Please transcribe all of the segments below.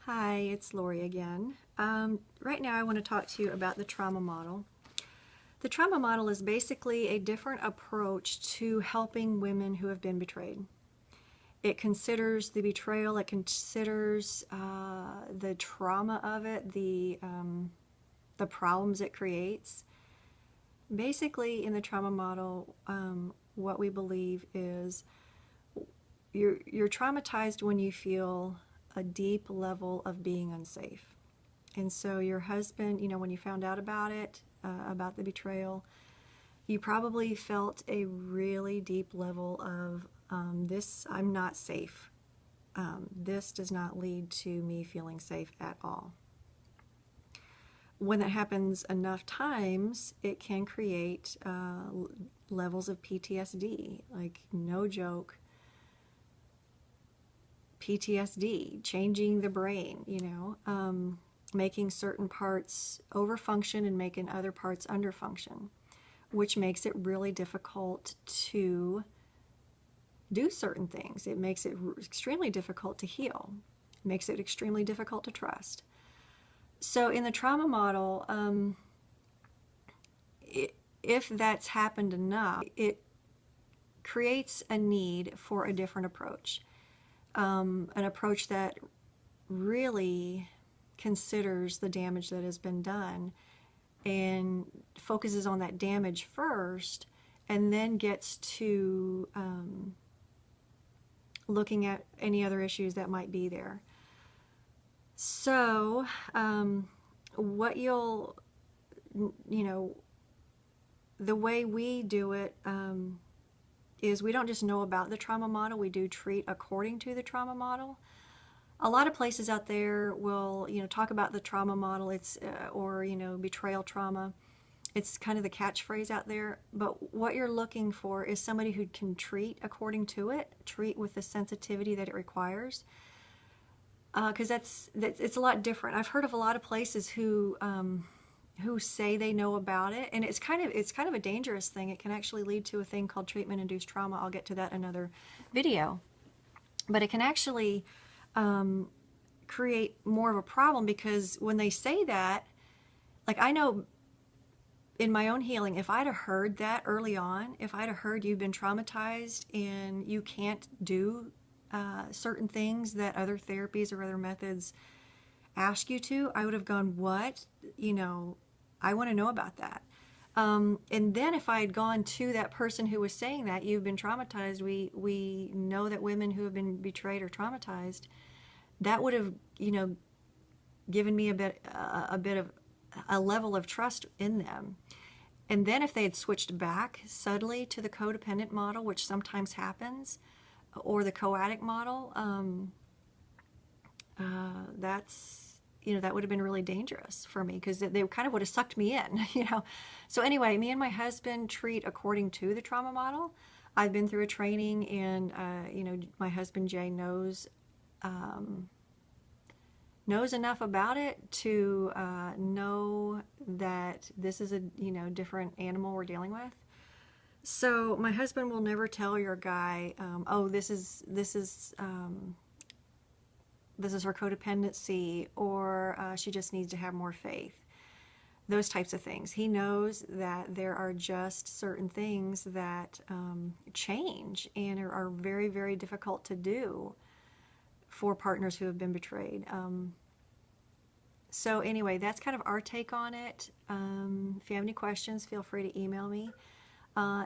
Hi, it's Lori again. Right now I want to talk to you about the trauma model. The trauma model is basically a different approach to helping women who have been betrayed. It considers the betrayal, it considers the trauma of it, the problems it creates. Basically, in the trauma model, what we believe is you're traumatized when you feel a deep level of being unsafe. And so your husband, when you found out about it, about the betrayal, you probably felt a really deep level of this, I'm not safe. This does not lead to me feeling safe at all. When that happens enough times, it can create levels of PTSD, like no joke. PTSD, changing the brain, making certain parts overfunction and making other parts underfunction, which makes it really difficult to do certain things. It makes it extremely difficult to heal. It makes it extremely difficult to trust. So in the trauma model, if that's happened enough, it creates a need for a different approach. An approach that really considers the damage that has been done and focuses on that damage first, and then gets to looking at any other issues that might be there. So what the way we do it is we don't just know about the trauma model, we do treat according to the trauma model. A lot of places out there will, talk about the trauma model, or betrayal trauma. It's kind of the catchphrase out there. But what you're looking for is somebody who can treat according to it, treat with the sensitivity that it requires. Because it's a lot different. I've heard of a lot of places who say they know about it, and it's kind of a dangerous thing. It can actually lead to a thing called treatment-induced trauma. I'll get to that in another video. But it can actually create more of a problem, because when they say that, like, I know in my own healing, if I'd have heard that early on, if I'd have heard you've been traumatized and you can't do certain things that other therapies or other methods ask you to, I would have gone, what? I want to know about that. And then if I had gone to that person who was saying that, you've been traumatized, we know that women who have been betrayed are traumatized, that would have, given me a bit of a level of trust in them. And then if they had switched back suddenly to the codependent model, which sometimes happens, or the co-addict model, that would have been really dangerous for me, because they kind of would have sucked me in, So anyway, me and my husband treat according to the trauma model. I've been through a training, and my husband Jay knows enough about it to know that this is a different animal we're dealing with. So my husband will never tell your guy, oh, this is her codependency, or she just needs to have more faith. Those types of things. He knows that there are just certain things that change and are very, very difficult to do for partners who have been betrayed. So anyway, that's kind of our take on it. If you have any questions, feel free to email me.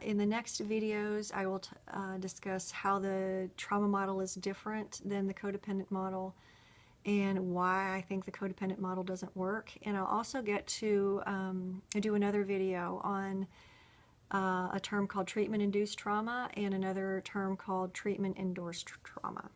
In the next videos, I will discuss how the trauma model is different than the codependent model, and why I think the codependent model doesn't work. And I'll also get to do another video on a term called treatment-induced trauma, and another term called treatment-endorsed trauma.